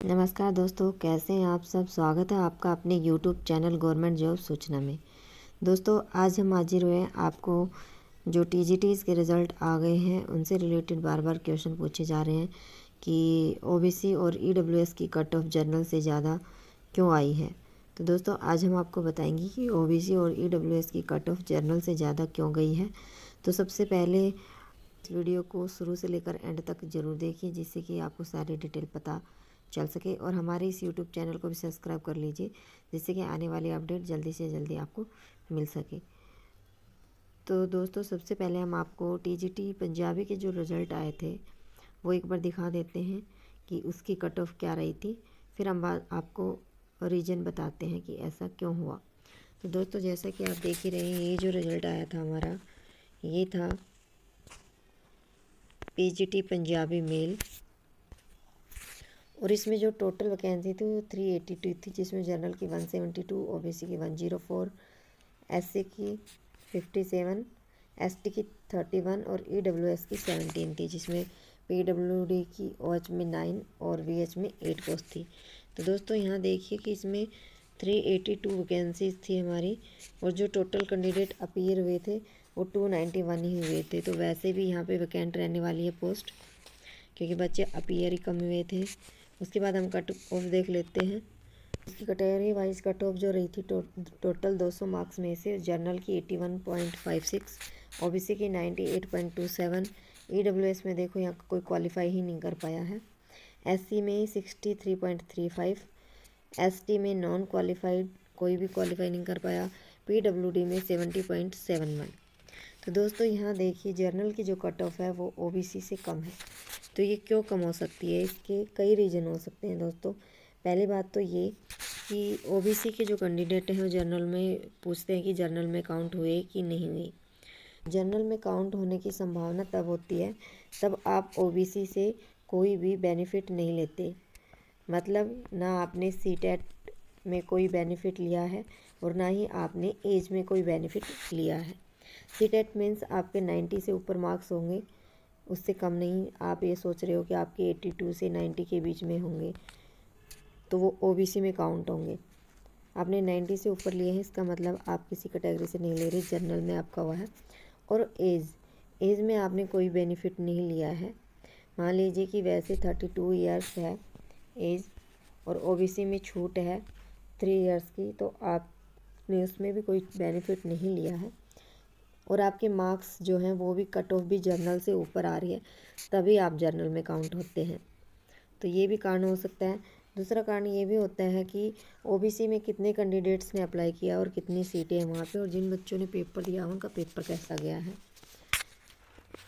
नमस्कार दोस्तों, कैसे हैं आप सब। स्वागत है आपका अपने यूट्यूब चैनल गवर्नमेंट जॉब सूचना में। दोस्तों, आज हम हाजिर हुए हैं आपको जो टीजीटीज़ के रिज़ल्ट आ गए हैं उनसे रिलेटेड बार बार क्वेश्चन पूछे जा रहे हैं कि ओबीसी और ईडब्ल्यूएस की कट ऑफ जनरल से ज़्यादा क्यों आई है। तो दोस्तों, आज हम आपको बताएंगे कि ओबीसी और ईडब्ल्यूएस की कट ऑफ जनरल से ज़्यादा क्यों गई है। तो सबसे पहले इस वीडियो को शुरू से लेकर एंड तक ज़रूर देखिए, जिससे कि आपको सारी डिटेल पता चल सके, और हमारे इस यूट्यूब चैनल को भी सब्सक्राइब कर लीजिए, जिससे कि आने वाली अपडेट जल्दी से जल्दी आपको मिल सके। तो दोस्तों, सबसे पहले हम आपको टीजीटी पंजाबी के जो रिज़ल्ट आए थे वो एक बार दिखा देते हैं कि उसकी कट ऑफ क्या रही थी। फिर हम आपको रीज़न बताते हैं कि ऐसा क्यों हुआ। तो दोस्तों, जैसा कि आप देख ही रहे हैं, ये जो रिज़ल्ट आया था हमारा, ये था पीजीटी पंजाबी मेल, और इसमें जो टोटल वैकेंसी थी वो 382 थी, जिसमें जनरल की 172, ओबीसी की 104, एससी की 57, एसटी की 31 और ईडब्ल्यूएस की 17 थी, जिसमें पीडब्ल्यूडी की ओएच में 9 और वीएच में 8 पोस्ट थी। तो दोस्तों, यहाँ देखिए कि इसमें 382 वैकेंसीज थी हमारी, और जो टोटल कैंडिडेट अपीयर हुए थे वो 291 ही हुए थे। तो वैसे भी यहाँ पे वैकेंट रहने वाली है पोस्ट, क्योंकि बच्चे अपीयर ही कम हुए थे। उसके बाद हम कट ऑफ देख लेते हैं। इसकी कैटेगरी वाइज कट ऑफ जो रही थी टोटल 200 मार्क्स में से जनरल की 81.56, ओबीसी की 98.27, ईडब्ल्यूएस में देखो यहाँ कोई क्वालिफाई ही नहीं कर पाया है, एससी में 63.35, एसटी में नॉन क्वालिफाइड कोई भी क्वालिफाई नहीं कर पाया, पीडब्ल्यूडी में 70.71। तो दोस्तों, यहाँ देखिए जनरल की जो कट ऑफ है वो ओबीसी से कम है। तो ये क्यों कम हो सकती है, इसके कई रीज़न हो सकते हैं दोस्तों। पहली बात तो ये कि ओबीसी के जो कैंडिडेट हैं वो जनरल में पूछते हैं कि जनरल में काउंट हुए कि नहीं हुए। जनरल में काउंट होने की संभावना तब होती है तब आप ओबीसी से कोई भी बेनिफिट नहीं लेते, मतलब ना आपने सीटेट में कोई बेनिफिट लिया है और ना ही आपने एज में कोई बेनिफिट लिया है। सीटेट मीन्स आपके 90 से ऊपर मार्क्स होंगे, उससे कम नहीं। आप ये सोच रहे हो कि आपके 82 से 90 के बीच में होंगे तो वो ओबीसी में काउंट होंगे। आपने 90 से ऊपर लिए हैं, इसका मतलब आप किसी कैटेगरी से नहीं ले रहे, जनरल में आपका हुआ है। और एज में आपने कोई बेनिफिट नहीं लिया है। मान लीजिए कि वैसे 32 ईयर्स है एज और ओबीसी में छूट है 3 ईयर्स की, तो आपने उसमें भी कोई बेनिफिट नहीं लिया है, और आपके मार्क्स जो हैं वो भी कट ऑफ भी जनरल से ऊपर आ रही है, तभी आप जनरल में काउंट होते हैं। तो ये भी कारण हो सकता है। दूसरा कारण ये भी होता है कि ओबीसी में कितने कैंडिडेट्स ने अप्लाई किया और कितनी सीटें हैं वहाँ पे, और जिन बच्चों ने पेपर दिया उनका पेपर कैसा गया है,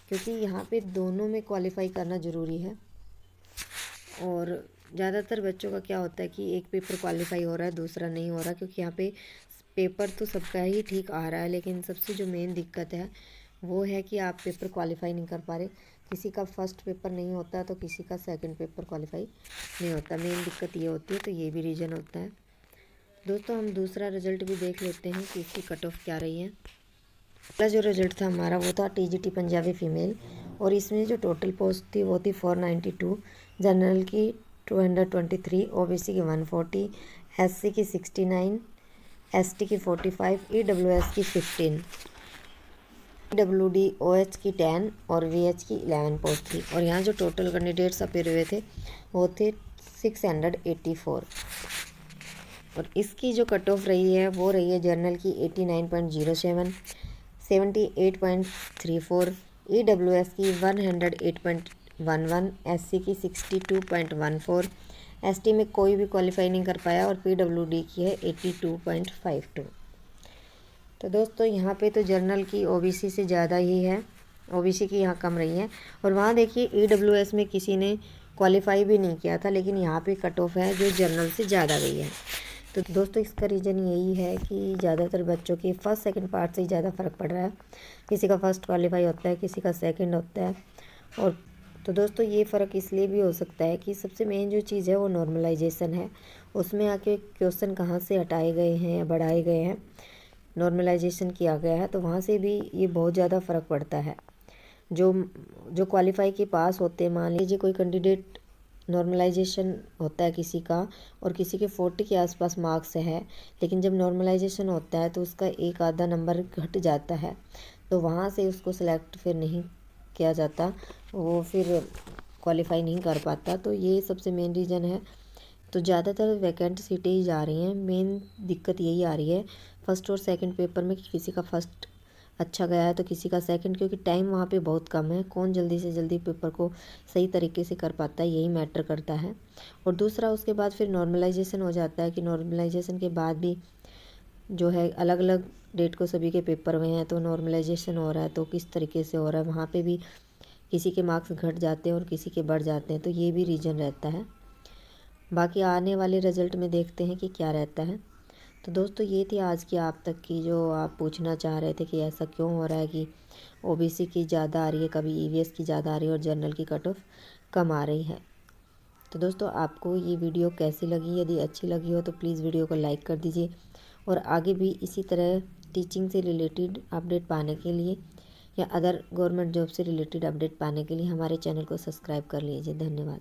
क्योंकि यहाँ पे दोनों में क्वालिफाई करना ज़रूरी है। और ज़्यादातर बच्चों का क्या होता है कि एक पेपर क्वालिफाई हो रहा है, दूसरा नहीं हो रहा, क्योंकि यहाँ पे पेपर तो सबका ही ठीक आ रहा है, लेकिन सबसे जो मेन दिक्कत है वो है कि आप पेपर क्वालिफाई नहीं कर पा रहे। किसी का फर्स्ट पेपर नहीं होता तो किसी का सेकंड पेपर क्वालिफाई नहीं होता, मेन दिक्कत ये होती है। तो ये भी रीज़न होता है। दोस्तों, हम दूसरा रिजल्ट भी देख लेते हैं कि इसकी कट ऑफ क्या रही है। पहला जो रिजल्ट था हमारा वो था टीजीटी पंजाबी फीमेल, और इसमें जो टोटल पोस्ट थी वो थी 492, जनरल की 223, ओबीसी की 140, एससी की 69, एसटी की 45, ईडब्ल्यूएस की 15, डब्ल्यूडी ओएच की 10 और वीएच की 11 पोस्ट थी। और यहाँ जो टोटल कैंडिडेट्स अपीयर हुए थे वो थे 684, और इसकी जो कट ऑफ रही है वो रही है जनरल की 89.07, 78.34, ईडब्ल्यूएस की 108.11, एससी की 62.14, एसटी में कोई भी क्वालिफाई नहीं कर पाया, और पीडब्ल्यूडी की है 82.52। तो दोस्तों, यहाँ पे तो जनरल की ओबीसी से ज़्यादा ही है, ओबीसी की यहाँ कम रही है। और वहाँ देखिए ईडब्ल्यूएस में किसी ने क्वालिफाई भी नहीं किया था, लेकिन यहाँ पे कट ऑफ है जो जनरल से ज़्यादा गई है। तो दोस्तों, इसका रीज़न यही है कि ज़्यादातर बच्चों की फर्स्ट सेकंड पार्ट से ही ज़्यादा फ़र्क पड़ रहा है। किसी का फर्स्ट क्वालिफाई होता है, किसी का सेकंड होता है। और तो दोस्तों, ये फ़र्क इसलिए भी हो सकता है कि सबसे मेन जो चीज़ है वो नॉर्मलाइजेशन है। उसमें आके क्वेश्चन कहाँ से हटाए गए हैं या बढ़ाए गए हैं, नॉर्मलाइजेशन किया गया है, तो वहाँ से भी ये बहुत ज़्यादा फ़र्क पड़ता है। जो क्वालिफाई के पास होते हैं, मान लीजिए कोई कैंडिडेट नॉर्मलाइजेशन होता है किसी का और किसी के 40 के आसपास मार्क्स है, लेकिन जब नॉर्मलाइजेशन होता है तो उसका एक आधा नंबर घट जाता है, तो वहाँ से उसको सिलेक्ट फिर नहीं किया जाता, वो फिर क्वालिफाई नहीं कर पाता। तो ये सबसे मेन रीज़न है। तो ज़्यादातर वैकेंट सीटें ही जा रही हैं, मेन दिक्कत यही आ रही है फर्स्ट और सेकंड पेपर में कि किसी का फर्स्ट अच्छा गया है तो किसी का सेकंड, क्योंकि टाइम वहाँ पे बहुत कम है, कौन जल्दी से जल्दी पेपर को सही तरीके से कर पाता है, यही मैटर करता है। और दूसरा उसके बाद फिर नॉर्मलाइजेशन हो जाता है कि नॉर्मलाइजेशन के बाद भी जो है अलग अलग डेट को सभी के पेपर हुए हैं, तो नॉर्मलाइजेशन हो रहा है तो किस तरीके से हो रहा है, वहाँ पे भी किसी के मार्क्स घट जाते हैं और किसी के बढ़ जाते हैं, तो ये भी रीज़न रहता है। बाकी आने वाले रिज़ल्ट में देखते हैं कि क्या रहता है। तो दोस्तों ये थी आज की आप तक की जो आप पूछना चाह रहे थे कि ऐसा क्यों हो रहा है कि ओबीसी की ज़्यादा आ रही है, कभी ईवीएस की ज़्यादा आ रही है और जनरल की कट ऑफ कम आ रही है। तो दोस्तों आपको ये वीडियो कैसी लगी? यदि अच्छी लगी हो तो प्लीज़ वीडियो को लाइक कर दीजिए और आगे भी इसी तरह टीचिंग से रिलेटेड अपडेट पाने के लिए या अदर गवर्नमेंट जॉब से रिलेटेड अपडेट पाने के लिए हमारे चैनल को सब्सक्राइब कर लीजिए। धन्यवाद।